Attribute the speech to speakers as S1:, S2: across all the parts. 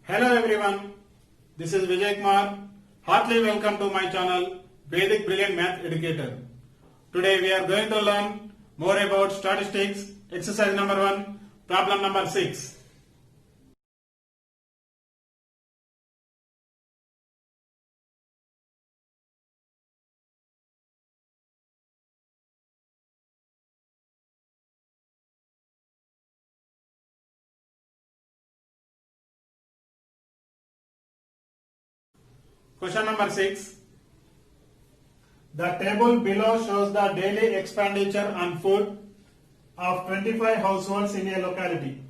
S1: Hello everyone, this is Vijay Kumar. Heartily welcome to my channel Vedic Brilliant Math Educator. Today we are going to learn more about statistics, exercise number 1, problem number 6. Question number 6. The table below shows the daily expenditure on food of 25 households in a locality.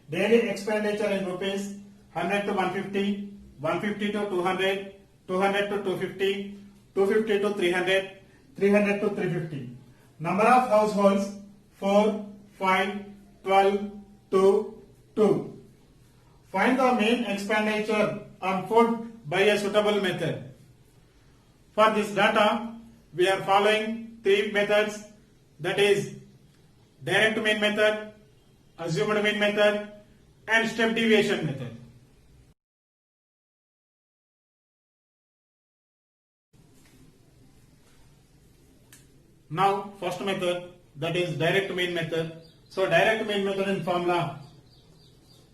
S1: Daily expenditure in rupees 100 to 150, 150 to 200, 200 to 250, 250 to 300, 300 to 350. Number of households 4, 5, 12, 2, 2. Find the mean expenditure on food by a suitable method. For this data, we are following 3 methods, that is direct mean method, assumed mean method and step deviation method. Now first method, that is direct mean method. So direct mean method in formula,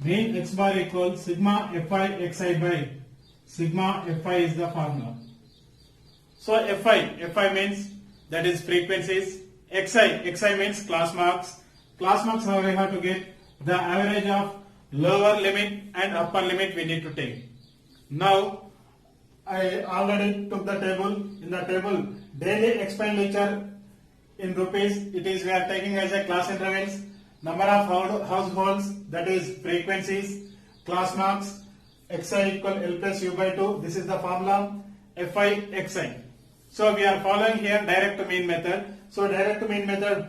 S1: mean x bar equals sigma fi xi by sigma fi is the formula. So fi means that is frequencies, xi means class marks. Class marks how we have to get the average of lower limit and upper limit we need to take. Now I already took the table. In the table daily expenditure in rupees, it is we are taking as a class intervals, number of households, that is frequencies, class marks, xi equal L plus U by 2, this is the formula, fi xi. So we are following here direct mean method. So direct mean method,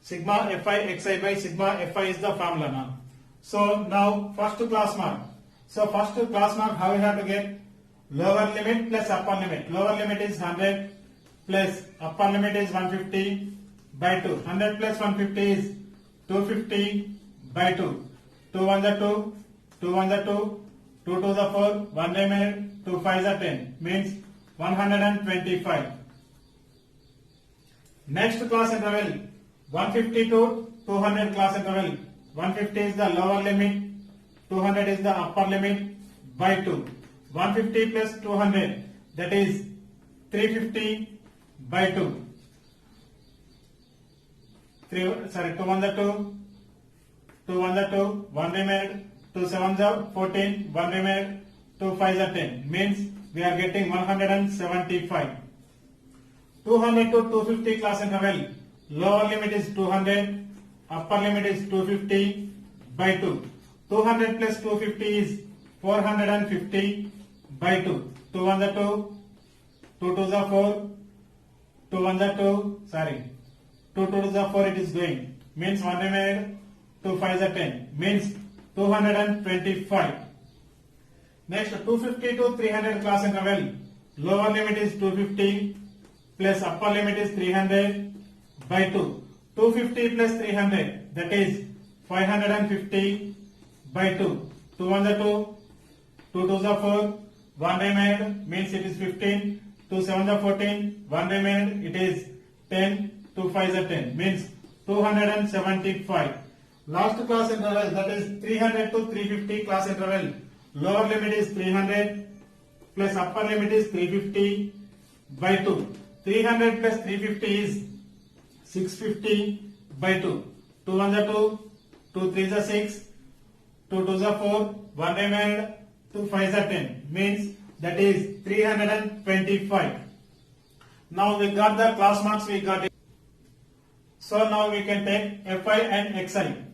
S1: sigma fi xi by sigma fi is the formula now. So now first class mark. So first class mark how we have to get lower limit plus upper limit. Lower limit is 100 plus upper limit is 150 by 2. 100 plus 150 is 250 by 2. 2 1 is 2, 2 1 is 2, 2 2 is 4, 1 remained, 2 5 is 10, means 125. Next class interval, 150 to 200 class interval. 150 is the lower limit, 200 is the upper limit by 2. 150 plus 200, that is 350 by 2. 2 1 is 2, 2 1 is 2, 1 remained, 2 7 is 14, 1 remained, 2 5 is 10, means we are getting 175. 200 to 250 class interval, lower limit is 200, upper limit is 250 by 2. 200 plus 250 is 450 by 2. 2 1 is 2, 2 2 is 4, 2 1 is 2, 2 2 is 4 it is going, means 1 remained, 2 5 is 10, means 225. Next 250 to 300 class interval, lower limit is 250 plus upper limit is 300 by 2. 250 plus 300, that is 550 by 2. 2 1 is 2, 2 2 is 4, 1 remained, means it is 15, 2 7 is 14, 1 remained, it is 10, 2 5 is 10, means 275. Last class interval, that is 300 to 350 class interval. Lower limit is 300 plus upper limit is 350 by 2. 300 plus 350 is 650 by 2. 2 1 is 2, 2 3 is 6, 2 2 is 4, 1 remained, 2 5 is 10, means that is 325. Now we got the class marks, we got it. So now we can take fi and xi.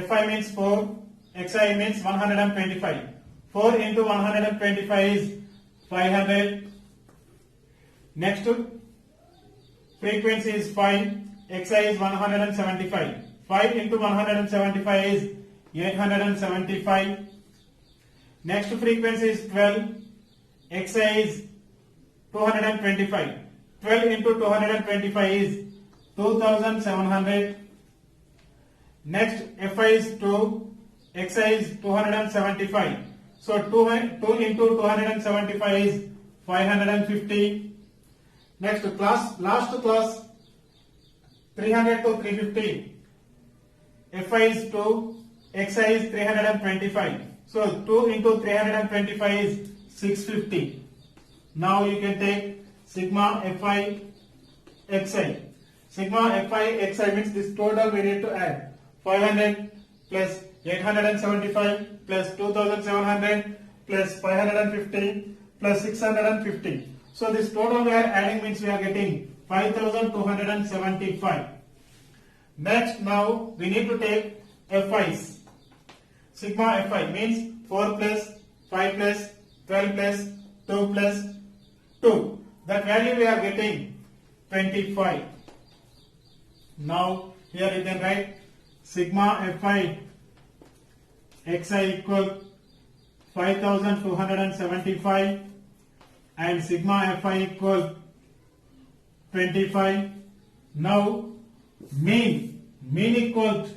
S1: Fi means 4, xi means 125. 4 into 125 is 500. Next frequency is 5, xi is 175. 5 into 175 is 875. Next frequency is 12, xi is 225. 12 into 225 is 2700. Next fi is 2, xi is 275. So 2 into 275 is 550. Next last class 300 to 350. Fi is 2, Xi is 325. So 2 into 325 is 650. Now you can take sigma Fi Xi. Sigma Fi Xi means this total we need to add 500 plus 875 plus 2700 plus 550 plus 650. So this total we are adding means we are getting 5275. Next, now we need to take Fi's. Sigma Fi means 4 plus 5 plus 12 plus 2 plus 2. That value we are getting 25. Now here you can write sigma Fi Xi equal 5275 and sigma Fi equal 25. Now mean equal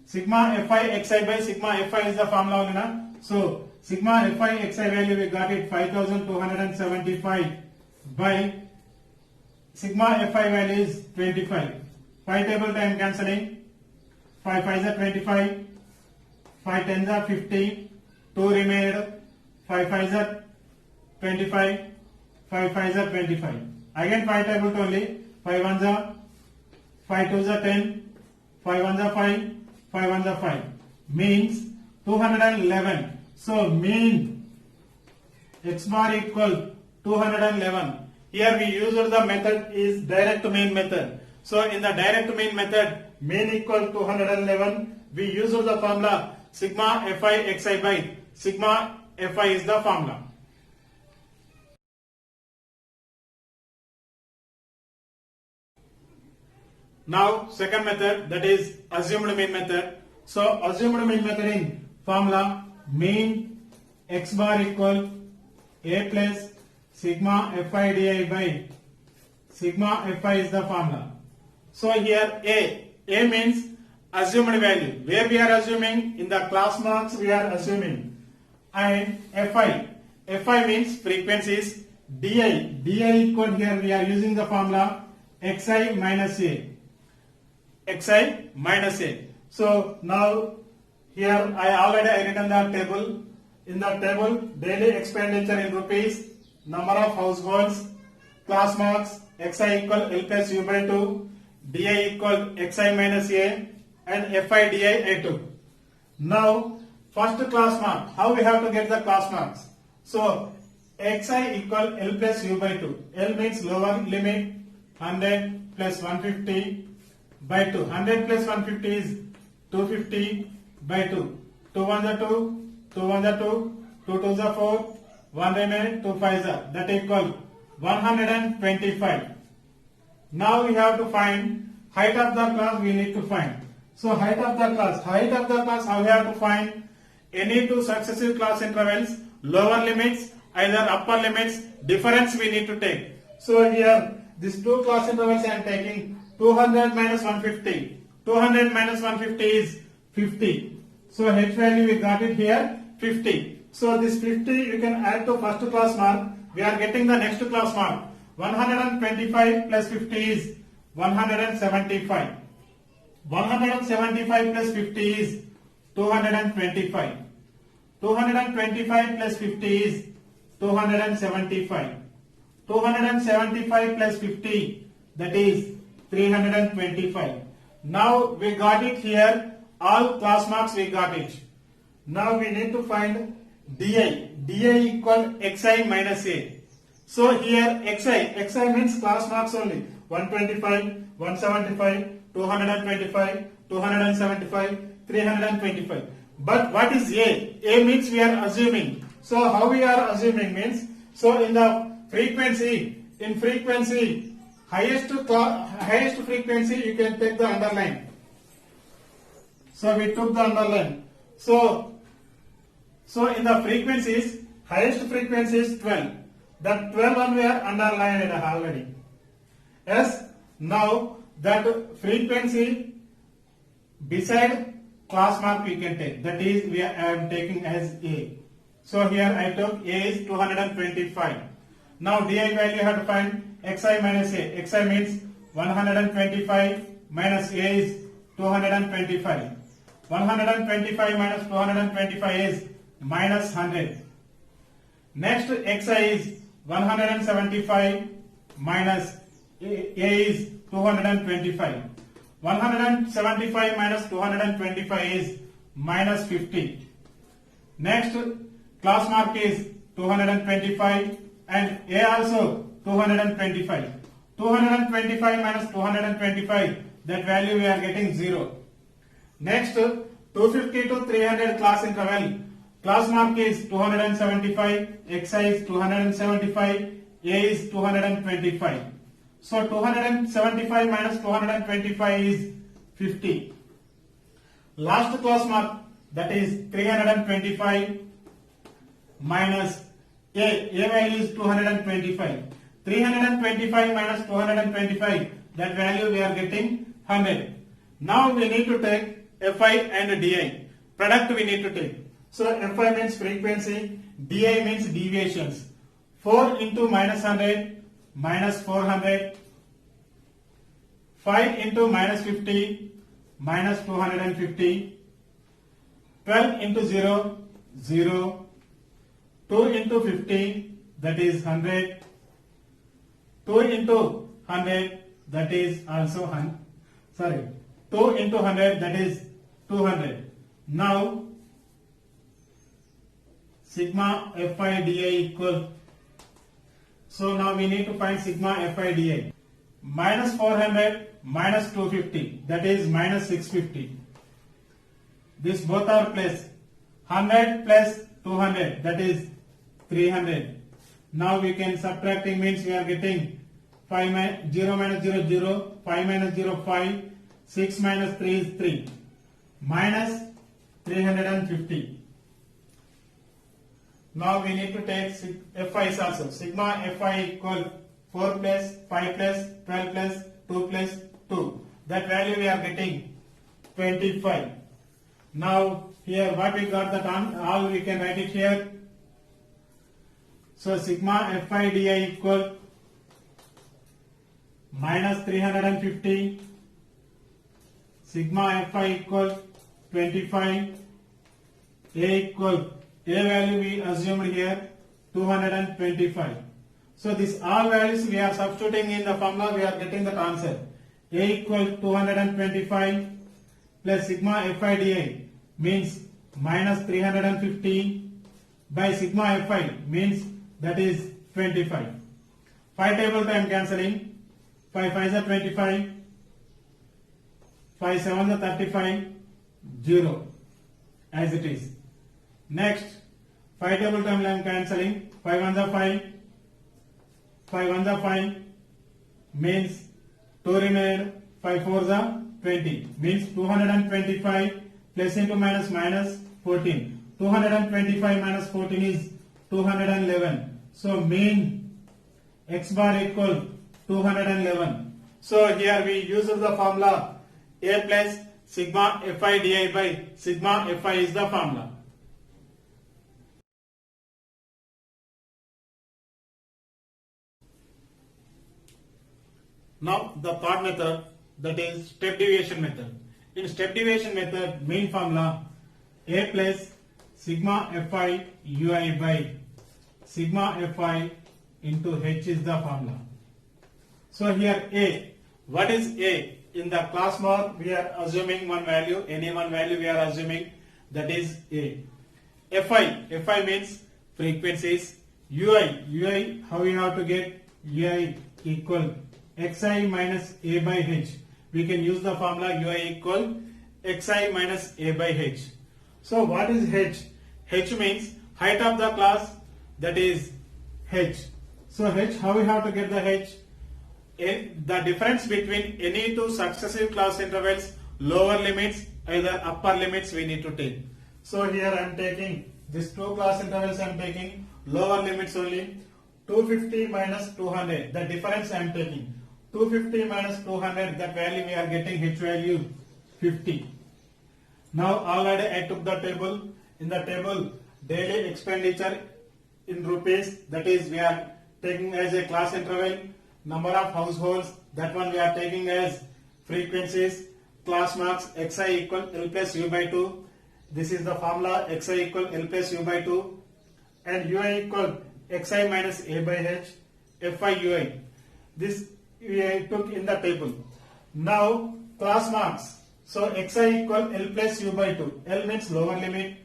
S1: sigma Fi Xi by sigma Fi is the formula only, na? So sigma Fi Xi value we got it 5275 by sigma Fi value is 25. 5 table time cancelling. 5 5s are 25, 5 10s are 50, 2 remained, 5 5s are 25, 5 5s are 25. Again 5 table only, 5 1s are 5 2s are 10, 5 1s are 5, 5 1s are 5. Means 211. So mean x bar equal 211. Here we used the method is direct mean method. So in the direct mean method, mean equal 211. We use the formula sigma Fi Xi by sigma Fi is the formula. Now second method, that is assumed mean method. So assumed mean method in formula mean x bar equal a plus sigma Fi di by sigma Fi is the formula. So here A means assumed value. Where we are assuming? In the class marks we are assuming. And Fi means frequencies. Di equal, here we are using the formula Xi minus A. Xi minus A. So now here I already written the table. In the table, daily expenditure in rupees, number of households, class marks, Xi equal L plus U by 2. Di equal Xi minus A and Fi di A2. Now first class mark, how we have to get the class marks? So Xi equal L plus U by 2. L means lower limit 100 plus 150 by 2. 100 plus 150 is 250 by 2. 2 1s are 2, 2 1s are 2, 2 2s are 4, 1 remain, 2 5s are. That equal 125. Now we have to find height of the class we need to find. So height of the class how we have to find? Any two successive class intervals, lower limits, either upper limits, difference we need to take. So here these two class intervals I am taking 200 minus 150. 200 minus 150 is 50. So H value we got it here 50. So this 50 you can add to first class mark. We are getting the next class mark. 125 plus 50 is 175. 175 plus 50 is 225. 225 plus 50 is 275. 275 plus 50, that is 325. Now we got it here, all class marks we got it. Now we need to find di. Di equal Xi minus A. So here Xi means class marks only. 125, 175, 225, 275, 325. But what is A? A means we are assuming. So how we are assuming means, so in the frequency, highest frequency you can take the underline. So we took the underline. So in the frequencies, highest frequency is 12. That 12 one we are underlined already. Yes. Now that frequency beside class mark we can take. That is, I am taking as A. So here I took A is 225. Now DI value you have to find xi minus A. Xi means 125 minus A is 225. 125 minus 225 is minus 100. Next xi is 175 minus A is 225. 175 minus 225 is minus 50. Next class mark is 225 and A also 225. 225 minus 225, that value we are getting 0. Next 250 to 300 class interval. Class mark is 275, xi is 275, A is 225. So 275 minus 225 is 50. Last class mark, that is 325 minus A value is 225. 325 minus 225, that value we are getting 100. Now we need to take Fi and Di. Product we need to take. So Fi means frequency, Di means deviations. 4 into minus 100 minus 400. 5 into minus 50 minus 250. 12 into 0, 0. 2 into 50, that is 100. 2 into 100, that is also 100. Sorry, 2 into 100, that is 200. Now sigma Fi Di equal. So now we need to find sigma Fi Di. Minus 400 minus 250, that is minus 650. This both are plus. 100 plus 200, that is 300. Now we can subtracting means we are getting 0 minus 0 0, 5 minus 0 5, 6 minus 3 is 3, minus 350. Now we need to take Fi also. Sigma Fi equal 4 plus 5 plus 12 plus 2 plus 2. That value we are getting 25. Now here what we got, that all we can write it here. So sigma Fi Di equal minus 350, sigma Fi equal 25, A equal, A value we assumed here 225. So this all values we are substituting in the formula, we are getting that answer. A equal 225 plus sigma Fi Di means minus 350 by sigma Fi means that is 25. 5 table time cancelling. 5 5s are 25. 5 7s are 35. 0 as it is. Next 5 table time I am cancelling. 5 1s are 5. 5 1s are 5 means 2 remain. 5 4s are 20 means 225 plus into minus minus 14. 225 minus 14 is 211. So mean x bar equal 211. So here we use the formula A plus sigma Fi Di by sigma Fi is the formula. Now the third method, that is step deviation method. In step deviation method, main formula A plus sigma Fi Ui by sigma Fi into H is the formula. So here A, what is A? In the class mark we are assuming one value, any one value we are assuming, that is A. Fi means frequencies. Ui, how we have to get? Ui equal xi minus A by H. We can use the formula Ui equal xi minus A by H. So what is H? H means height of the class, that is H. So H, how we have to get the H? The difference between any two successive class intervals, lower limits, either upper limits we need to take. So here I am taking these two class intervals, I am taking lower limits only. 250 minus 200, the difference I am taking. 250 minus 200, that value we are getting H value 50. Now already I took the table. In the table, daily expenditure in rupees, that is we are taking as a class interval. Number of households, that one we are taking as frequencies. Class marks, xi equal L plus U by 2. This is the formula, xi equal L plus U by 2. And ui equal xi minus A by H, fi ui. This we took in the table. Now class marks. So xi equal L plus U by 2. L means lower limit,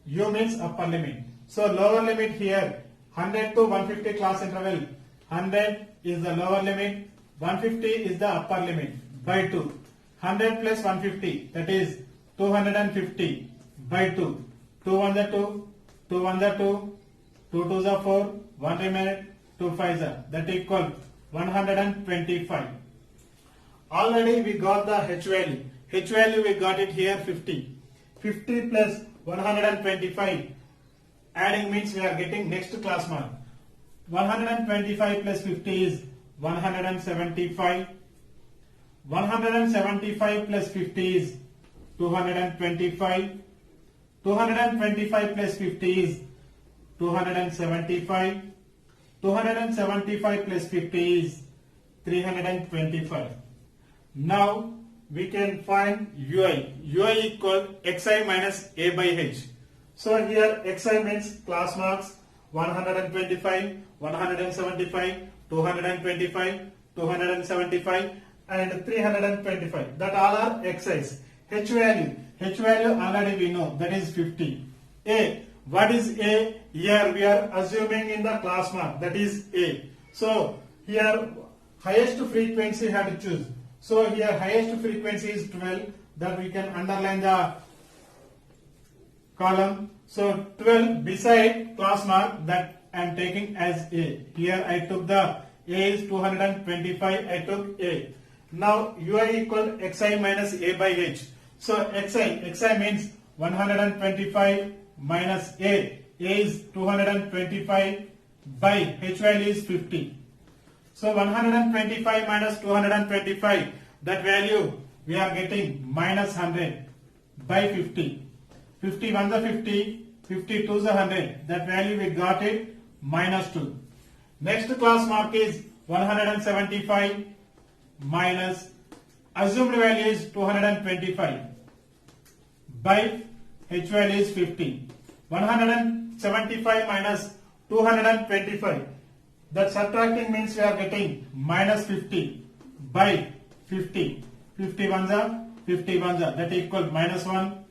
S1: U means upper limit. So lower limit here, 100 to 150 class interval. 100 is the lower limit, 150 is the upper limit by 2. 100 plus 150, that is 250 by 2. 2 1s are 2, 2 1s are 2, 2 2s are 4, 1 remained, 2 5s are, that equal 125. Already we got the H value. H value we got it here 50. 50 plus 125. Adding means we are getting next class mark. 125 plus 50 is 175. 175 plus 50 is 225. 225 plus 50 is 275. 275 plus 50 is 325. Now we can find ui. ui equal xi minus A by H. So here xi means class marks 125, 175, 225, 275 and 325. That all are xi's. H value already we know, that is 50. A, what is A? Here we are assuming in the class mark, that is A. So here highest frequency had to choose. So here highest frequency is 12, that we can underline the column. So 12 beside class mark, that I am taking as A. Here I took the A is 225, I took A. Now ui equal xi minus A by H. So xi means 125 minus A. A is 225 by H value is 50. So 125 minus 225, that value we are getting minus 100 by 50. 50 1s are 50, 50 2s are 100. That value we got it minus 2. Next class mark is 175 minus assumed value is 225 by H value is 50. 175 minus 225. That subtracting means we are getting minus 50 by 50. 50 1s are 50 1s are, that equal minus 1.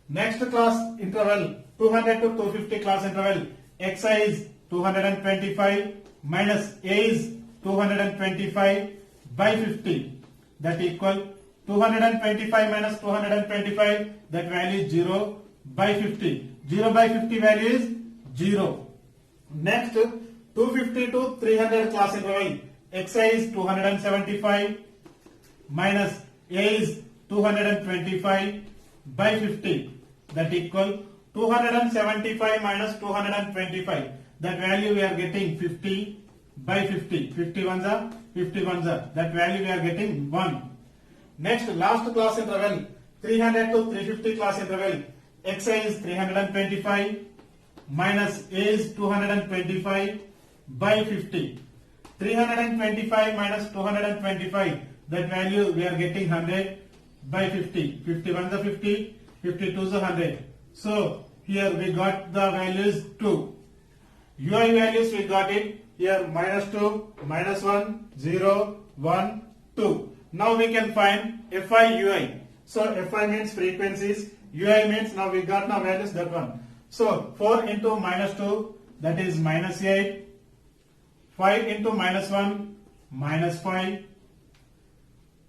S1: Next class interval 200 to 250 class interval, xi is 225 minus A is 225 by 50, that equal 225 minus 225, that value is 0 by 50. 0 by 50 value is 0. Next 250 to 300 class interval, xi is 275 minus A is 225 by 50, that equal 275 minus 225, that value we are getting 50 by 50. 50 1s are 50 1s are, that value we are getting 1. Next last class interval 300 to 350 class interval, xi is 325 minus A is 225 by 50. 325 minus 225, that value we are getting 100 by 50. 50 1s are 50, 50 2s are 100. So here we got the values 2. ui values we got it here minus 2, minus 1, 0, 1, 2. Now we can find fi ui. So fi means frequencies, ui means now we got the values, that one. So 4 into minus 2, that is minus 8. 5 into minus 1, minus 5.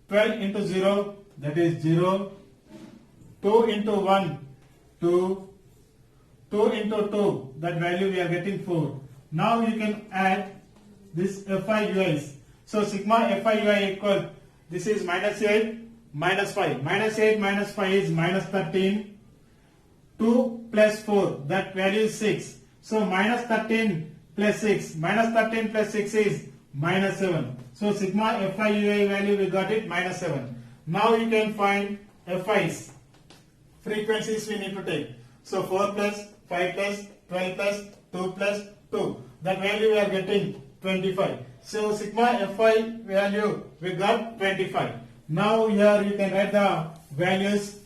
S1: 12 into 0, that is 0. 2 into 1, 2. 2 into 2, that value we are getting 4. Now you can add this fi ui's. So sigma fi ui equal, this is minus 8, minus 5. Minus 8 minus 5 is minus 13. 2 plus 4, that value is 6. So minus 13 plus 6. Minus 13 plus 6 is minus 7. So sigma fi ui value we got it minus 7. Now you can find fi's. frequencies we need to take. So 4 plus 5 plus 12 plus 2 plus 2. That value we are getting 25. So sigma Fi value we got 25. Now here you can write the values.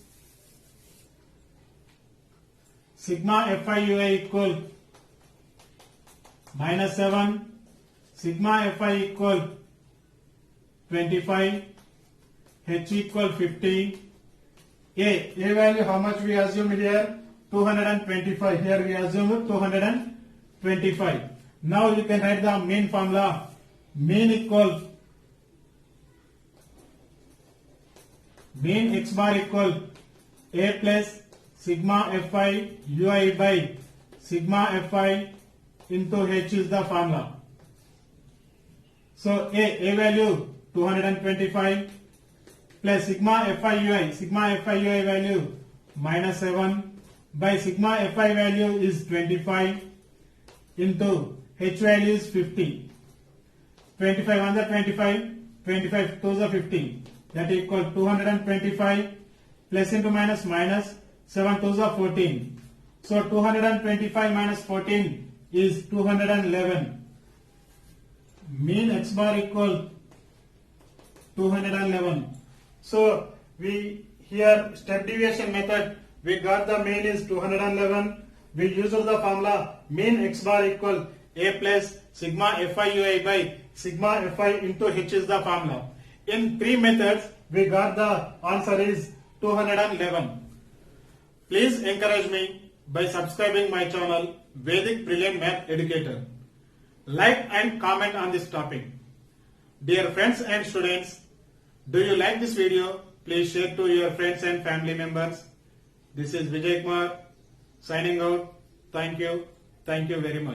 S1: Sigma Fi Ui equal -7. Sigma Fi equal 25. H equal 50. A value how much we assume here? 225. Here we assume 225. Now you can write the mean formula. Mean equal mean x bar equal A plus sigma Fi Ui by sigma Fi into H is the formula. So A value 225 plus sigma Fi Ui value -7 by sigma Fi value is 25 into H value is 50. 25 1 25, 25 2 50. That equal 225 plus into minus 7 2 14. So 225 minus 14 is 211. Mean x bar equal 211. So we here step deviation method we got the mean is 211. We use the formula mean x bar equal A plus sigma Fi Ui by sigma Fi into H is the formula. In 3 methods we got the answer is 211. Please encourage me by subscribing my channel Vedic Brilliant Math Educator. Like and comment on this topic. Dear friends and students, do you like this video? Please share to your friends and family members. This is Vijay Kumar signing out. Thank you very much.